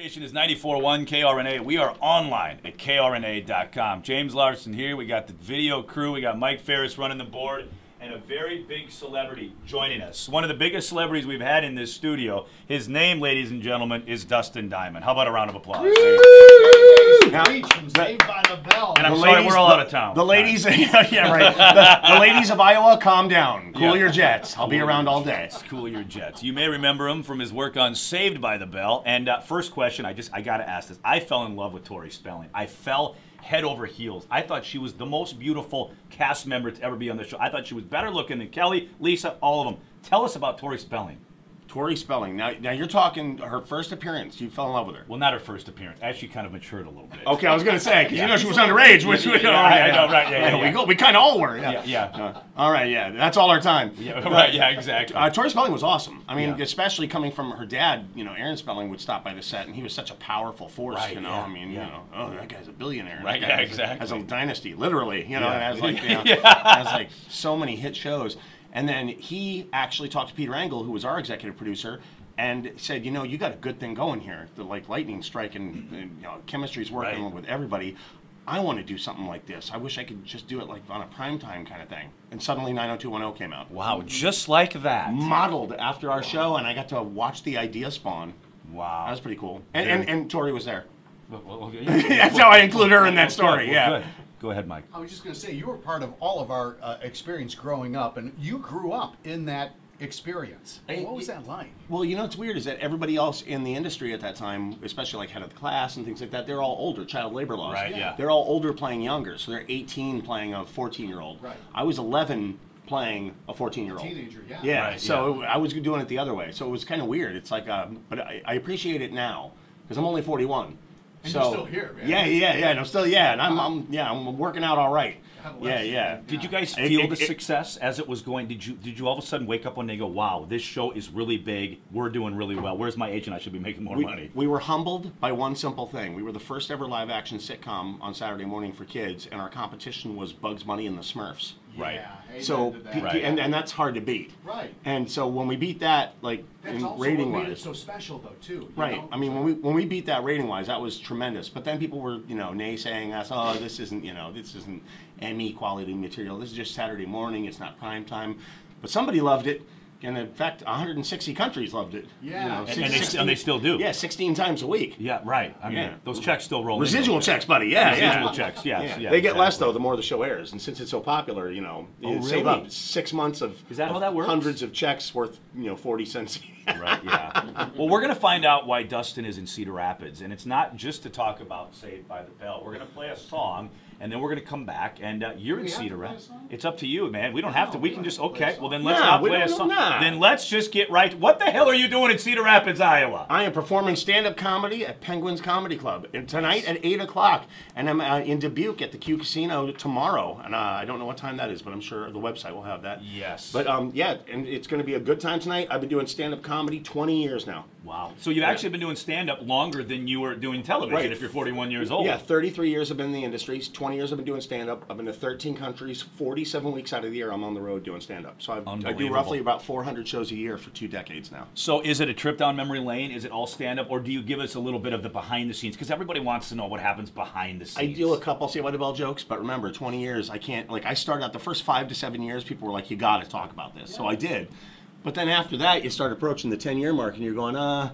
Station is 94.1 KRNA. We are online at krna.com. James Larson here. We got the video crew. We got Mike Ferris running the board. And a very big celebrity joining us. One of the biggest celebrities we've had in this studio. His name, ladies and gentlemen, is Dustin Diamond. How about a round of applause? Screech from Saved by the Bell. And I'm sorry, we're all out of town. The ladies, yeah, right. The ladies of Iowa, calm down. Cool your jets. I'll be around all day. Cool your jets. You may remember him from his work on Saved by the Bell. And first question, I got to ask this. I fell in love with Tori Spelling. I fell head over heels. I thought she was the most beautiful cast member to ever be on the show. I thought she was better looking than Kelly, Lisa, all of them. Tell us about Tori Spelling. Tori Spelling. Now you're talking her first appearance. You fell in love with her. Well, not her first appearance. Actually, kind of matured a little bit. Okay, I was going to say, because you know she was underage. Which I know, right? Yeah. We kind of all were. Yeah. All right, yeah. That's all our time. Yeah, right. Yeah, exactly. Tori Spelling was awesome. I mean, especially coming from her dad. You know, Aaron Spelling would stop by the set, and he was such a powerful force. Right, you know, I mean, you know, oh, that guy's a billionaire. Right. That guy Exactly. has a dynasty, literally. You know, and has like, has like so many hit shows. And then he actually talked to Peter Engel, who was our executive producer, and said, you know, you got a good thing going here. The like lightning strike and you know, chemistry's working with everybody. I want to do something like this. I wish I could just do it like on a primetime kind of thing. And suddenly 90210 came out. Wow, just like that. Modeled after our show, and I got to watch the idea spawn. Wow. That was pretty cool. And Tori was there. Okay. That's how I include her in that story, Good. Go ahead, Mike. I was just going to say, you were part of all of our experience growing up, and you grew up in that experience. What was that like? Well, you know what's weird is that everybody else in the industry at that time, especially like head of the class and things like that, they're all older, child labor laws. Right, yeah. They're all older playing younger, so they're 18 playing a 14-year-old. Right. I was 11 playing a 14-year-old. Teenager, yeah. Yeah, right, so I was doing it the other way. So it was kind of weird. It's like, but I appreciate it now, because I'm only 41. And so, you're still here, man. Yeah, and I'm still, and I'm working out all right. Yeah. Did you guys feel the success as it was going? Did you all of a sudden wake up one day and go, wow, this show is really big, we're doing really well, where's my agent, I should be making more money? We were humbled by one simple thing. We were the first ever live action sitcom on Saturday morning for kids, and our competition was Bugs Bunny and the Smurfs. Right. So, and that's hard to beat. Right. And so when we beat that, like, that's also rating what made wise, it so special, though, too. Right. Know? I mean, when we beat that rating wise, that was tremendous. But then people were, you know, naysaying us. Oh, this isn't Emmy quality material. This is just Saturday morning. It's not prime time. But somebody loved it. And in fact, 160 countries loved it. Yeah. You know, and they still do. Yeah, 16 times a week. Yeah, right. I mean, those checks still roll in. Residual checks, buddy. Yeah, Residual checks, yes. They get less, though, the more the show airs. And since it's so popular, you know, you save up 6 months of Is that how that works? hundreds of checks worth, 40 cents. Right, yeah. Well, we're going to find out why Dustin is in Cedar Rapids. And it's not just to talk about Saved by the Bell. We're going to play a song, and then we're going to come back. And you're in Cedar Rapids. It's up to you, man. We don't have to. We can just, okay, well, then let's not play a song. Then let's just get right. What the hell are you doing in Cedar Rapids, Iowa? I am performing stand-up comedy at Penguin's Comedy Club tonight at 8 o'clock. And I'm in Dubuque at the Q Casino tomorrow. And I don't know what time that is, but I'm sure the website will have that. Yes. But yeah, and it's going to be a good time tonight. I've been doing stand-up comedy 20 years now. Wow. So you've actually been doing stand-up longer than you were doing television if you're 41 years old. Yeah, 33 years I've been in the industry. 20 years I've been doing stand-up. I've been to 13 countries. 47 weeks out of the year I'm on the road doing stand-up. So I do roughly about 400 shows a year for 2 decades now. So is it a trip down memory lane? Is it all stand-up? Or do you give us a little bit of the behind the scenes? Because everybody wants to know what happens behind the scenes. I do a couple Saved by the Bell jokes, but remember, 20 years, I can't, like, I started out the first 5 to 7 years, people were like, you got to talk about this. So I did. But then after that, you start approaching the 10-year mark, and you're going, like,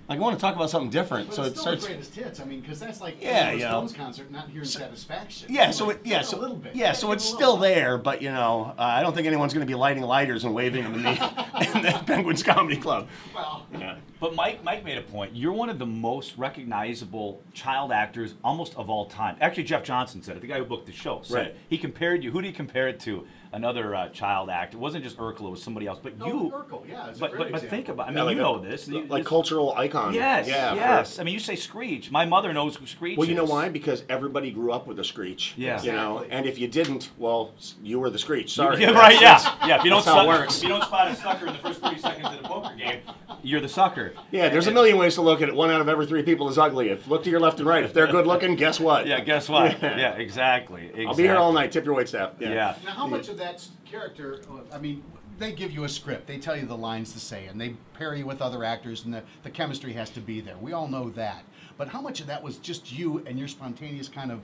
I want to talk about something different. But so it's it still starts. the greatest hits. I mean, because that's like a Stones concert, not hearing Satisfaction. Yeah, so a little bit. Yeah, so it's still there, but I don't think anyone's going to be lighting lighters and waving them in the Penguin's Comedy Club. Well, yeah. But Mike made a point. You're one of the most recognizable child actors almost of all time. Actually, Jeff Johnson said it. The guy who booked the show said it. He compared you. Who did he compare it to? Another child actor. It wasn't just Urkel, it was somebody else. But you, Urkel, yeah, but think about. I mean, you know this, like cultural icon. Yes, yes. I mean, you say Screech. My mother knows who Screech is. Well, you know why? Because everybody grew up with a Screech. Yeah. You know, and if you didn't, well, you were the Screech. Sorry. Yeah, right. Yeah. If you don't spot a sucker in the first 30 seconds of the poker game, you're the sucker. Yeah. There's a million ways to look at it. 1 out of every 3 people is ugly. Look to your left and right. If they're good looking, guess what? Yeah. Guess what? Yeah. Exactly. I'll be here all night. Tip your waitstaff. Yeah. Now, how much of that character? I mean, they give you a script, they tell you the lines to say, and they pair you with other actors, and the chemistry has to be there. We all know that. But how much of that was just you and your spontaneous kind of?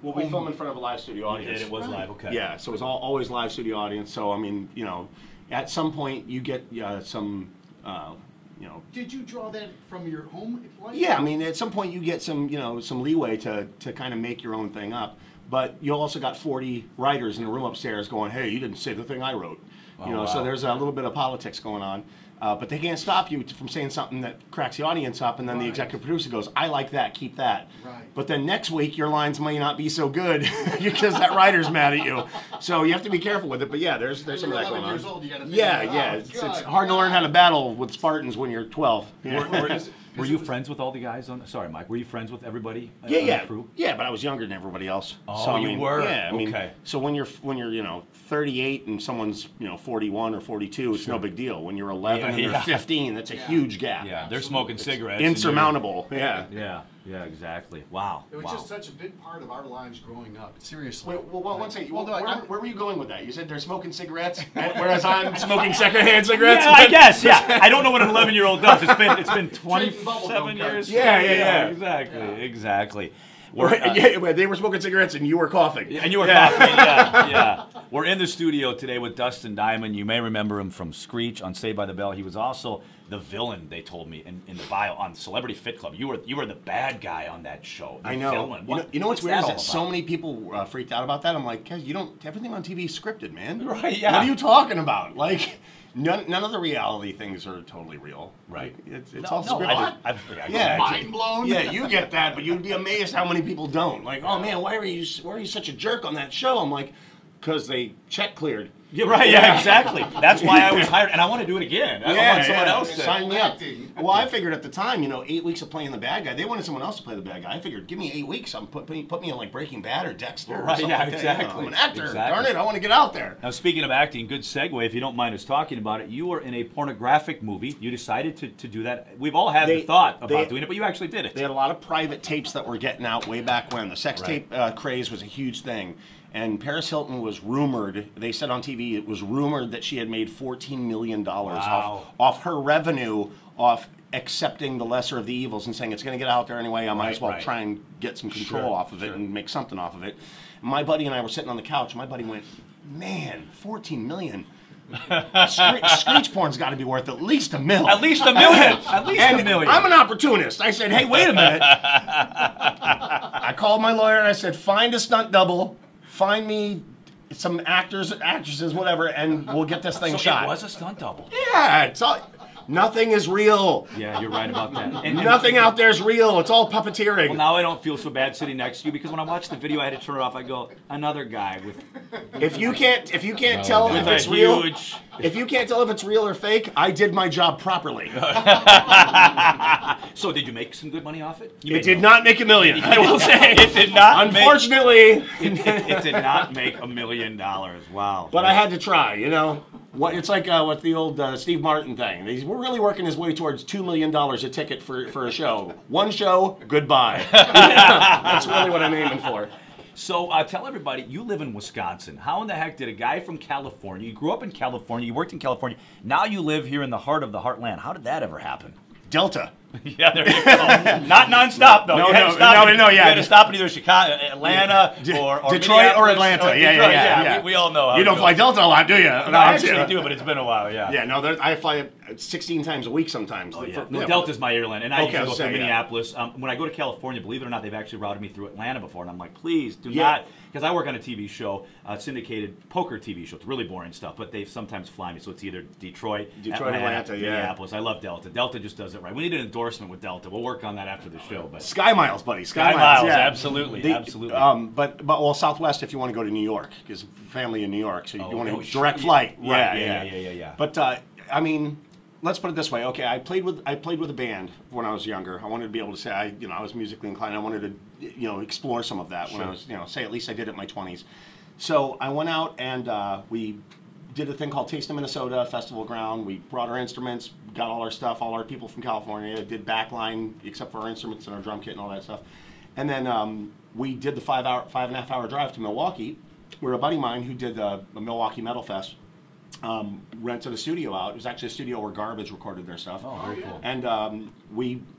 Well, we film in front of a live studio You audience. did, it was live, okay. Yeah, so it was always live studio audience. So I mean, you know, at some point you get some, you know. Did you draw that from your home life? Yeah, I mean, at some point you get some, you know, some leeway to kind of make your own thing up. But you also got 40 writers in the room upstairs going, "Hey, you didn't say the thing I wrote." Oh, you know, wow. so there's a little bit of politics going on. But they can't stop you from saying something that cracks the audience up, and then the executive producer goes, "I like that, keep that." Right. But then next week your lines may not be so good because that writer's mad at you. So you have to be careful with it. But yeah, there's some of that going on. Years old, you gotta think Yeah, about, yeah. oh, It's God, hard to learn how to battle with Spartans when you're 12. Yeah. Were you friends with all the guys on? Sorry, Mike. Were you friends with everybody? Yeah, on yeah, the crew? yeah. But I was younger than everybody else. Oh, so, I you mean, were? Yeah, I mean, Okay. so when you're 38 and someone's 41 or 42, it's no big deal. When you're 11 and you're 15, that's a huge gap. Yeah, they're smoking cigarettes. and Insurmountable. Yeah. Yeah, exactly. Wow. It was just such a big part of our lives growing up. Seriously. Wait, well, one second. Well, no, Where were you going with that? You said they're smoking cigarettes, whereas I'm smoking secondhand cigarettes. Yeah, I guess. Yeah, I don't know what an 11-year-old does. It's been Drinking bubble 27 gum years. Yeah. Exactly. Yeah, they were smoking cigarettes and you were coughing. And you were coughing, yeah. We're in the studio today with Dustin Diamond. You may remember him from Screech on Saved by the Bell. He was also the villain, they told me, in the bio on Celebrity Fit Club. You were the bad guy on that show. I know. Villain. You know what's weird is all that so about? many people freaked out about that. I'm like, guys, everything on TV is scripted, man. Right, yeah. What are you talking about? Like, none of the reality things are totally real. Right. It's all scripted. Yeah. Mind blown. Yeah, you get that, but you'd be amazed how many people don't. Like, oh man, why are you such a jerk on that show? I'm like, because they check cleared. Yeah, right, yeah, exactly. That's why I was hired, and I want to do it again. I want someone else to. Sign me up. Well, I figured at the time, 8 weeks of playing the bad guy, they wanted someone else to play the bad guy. I figured, give me 8 weeks, put me in like Breaking Bad or Dexter. Right, or something yeah, like that. exactly. I'm an actor. Exactly. Darn it, I want to get out there. Now, speaking of acting, good segue, if you don't mind us talking about it. You were in a pornographic movie. You decided to do that. We've all had the thought about doing it, but you actually did it. They had a lot of private tapes that were getting out way back when. The sex tape craze was a huge thing. And Paris Hilton was rumored, they said on TV, it was rumored that she had made $14 million off her revenue off accepting the lesser of the evils and saying it's going to get out there anyway, I might as well try and get some control off of it and make something off of it. My buddy and I were sitting on the couch, and my buddy went, man, 14 million. Screech porn's got to be worth at least $1 million. At least $1 million. At least $1 million. I'm an opportunist. I said, hey, wait a minute. I called my lawyer and I said, find a stunt double, find me some actors, actresses, whatever, and we'll get this thing shot. It was a stunt double. Yeah, it's all. Nothing is real. Yeah, you're right about that. And nothing out there is real. It's all puppeteering. Well, now I don't feel so bad sitting next to you because when I watched the video, I had to turn it off. I go, another guy with. If you can't tell if it's real, if you can't tell if it's real or fake, I did my job properly. So did you make some good money off it? It did not make $1 million. I will say it did not. Unfortunately, it did not make $1 million. Wow. But I had to try. What it's like with the old Steve Martin thing. We're really working his way towards $2 million a ticket for a show. One show, goodbye. That's really what I'm aiming for. So tell everybody, you live in Wisconsin. How in the heck did a guy from California, you grew up in California, you worked in California, now you live here in the heart of the heartland. How did that ever happen? Delta. Yeah, there you go. Not nonstop though. No, you had to stop in either Chicago, Atlanta, or Detroit or Atlanta. Yeah. We all know how you don't fly Delta a lot, do you? No, I actually do, but it's been a while. Yeah. Yeah. No, I fly 16 times a week sometimes. Oh, yeah. No, Delta's my airline, and I usually go through Minneapolis. When I go to California, believe it or not, they've actually routed me through Atlanta before, and I'm like, please do not, because I work on a TV show, syndicated poker TV show. It's really boring stuff, but they sometimes fly me, so it's either Detroit, Atlanta, Minneapolis. I love Delta. Delta just does it right. We need an endorsement with Delta. We'll work on that after the show. But Sky Miles, buddy. Sky Miles, absolutely, absolutely. But Southwest if you want to go to New York, because family in New York, so you want a direct flight. Yeah. But I mean, let's put it this way. Okay, I played with a band when I was younger. I wanted to be able to say I was musically inclined. I wanted to explore some of that when I was say at least I did it in my 20s. So I went out and we did a thing called Taste of Minnesota Festival Ground. We brought our instruments, got all our stuff, all our people from California, did backline except for our instruments and our drum kit and all that stuff. And then we did the 5.5 hour drive to Milwaukee, where a buddy of mine who did the Milwaukee Metal Fest rented a studio out. It was actually a studio where Garbage recorded their stuff. Oh, very cool. And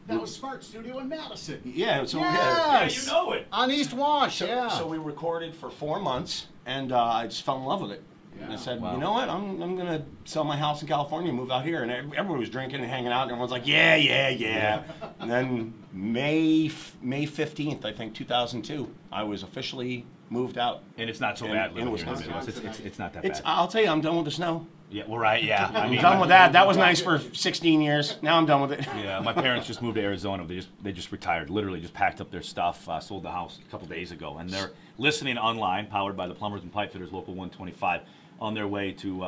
That was Smart Studio in Madison. Yeah, so Yeah, you know it. On East Wash, So we recorded for 4 months, and I just fell in love with it. And I said, you know what, I'm going to sell my house in California and move out here. And everyone was drinking and hanging out, and everyone's like, yeah. And then May 15th, I think, 2002, I was officially moved out. And it's not so bad living in here in the Midwest. It's not that bad. I'll tell you, I'm done with the snow. Yeah, well, right, yeah. I mean, I'm done with that. That was nice for 16 years. Now I'm done with it. Yeah, my parents just moved to Arizona. They just retired. Literally, just packed up their stuff, sold the house a couple days ago, and they're listening online, powered by the Plumbers and Pipe Fitters, Local 125, on their way to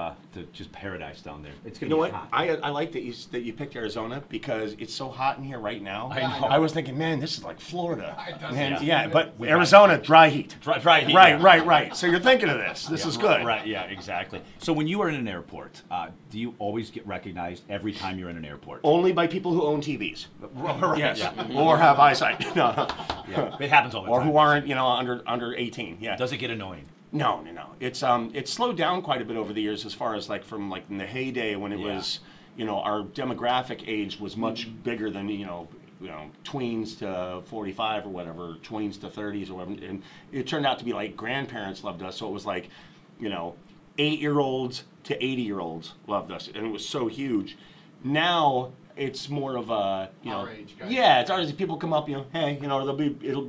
just paradise down there. It's gonna be hot. I like that you picked Arizona because it's so hot in here right now. I know. I was thinking, man, this is like Florida. Man, Yeah. but Arizona, dry heat. Dry heat. Right. So you're thinking of this. This is good. Right, yeah, exactly. So when you are in an airport, do you always get recognized every time you're in an airport? Only by people who own TVs. Right, Yes. yeah. Or have eyesight. No. Yeah, it happens all the Or time. who aren't, under 18. Yeah. Does it get annoying? No. It's slowed down quite a bit over the years as far as from in the heyday when it was, our demographic age was much bigger than, tweens to 45 or whatever, tweens to 30s or whatever. And it turned out to be like grandparents loved us. So it was like, 8-year-olds to 80-year-olds loved us. And it was so huge. Now it's more of a, our age guys. Yeah, it's always people come up, hey,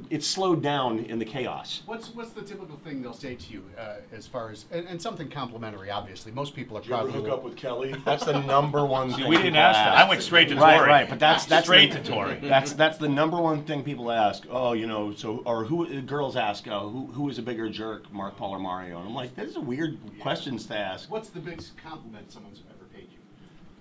it's slowed down in the chaos. What's the typical thing they'll say to you as far as and something complimentary? Obviously, most people are You ever probably hook up with Kelly? That's the number one thing. We didn't people ask that. I went straight to Tori. Right, but that's straight the, to Tori. That's the number one thing people ask. Oh, or who girls ask? Who is a bigger jerk, Mark, Paul, or Mario? And I'm like, these are weird questions to ask. What's the biggest compliment someone's ever paid you?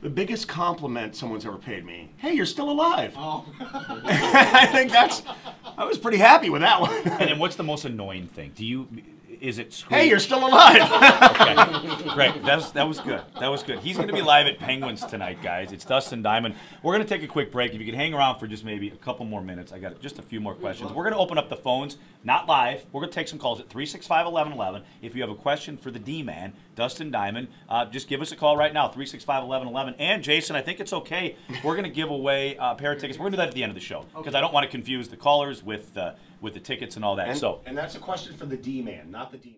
The biggest compliment someone's ever paid me. Hey, you're still alive. Oh. I think I was pretty happy with that one. And then what's the most annoying thing? Is it Screech? Hey, you're still alive. Okay, great. That was good. That was good. He's going to be live at Penguins tonight, guys. It's Dustin Diamond. We're going to take a quick break. If you can hang around for just maybe a couple more minutes, I got just a few more questions. We're going to open up the phones, not live. We're going to take some calls at 365-1111. If you have a question for the D-Man, Dustin Diamond, just give us a call right now, 365-1111. And Jason, I think it's okay. We're going to give away a pair of tickets. We're going to do that at the end of the show because I don't want to confuse the callers with the tickets and all that. And that's a question for the D-Man, not the D.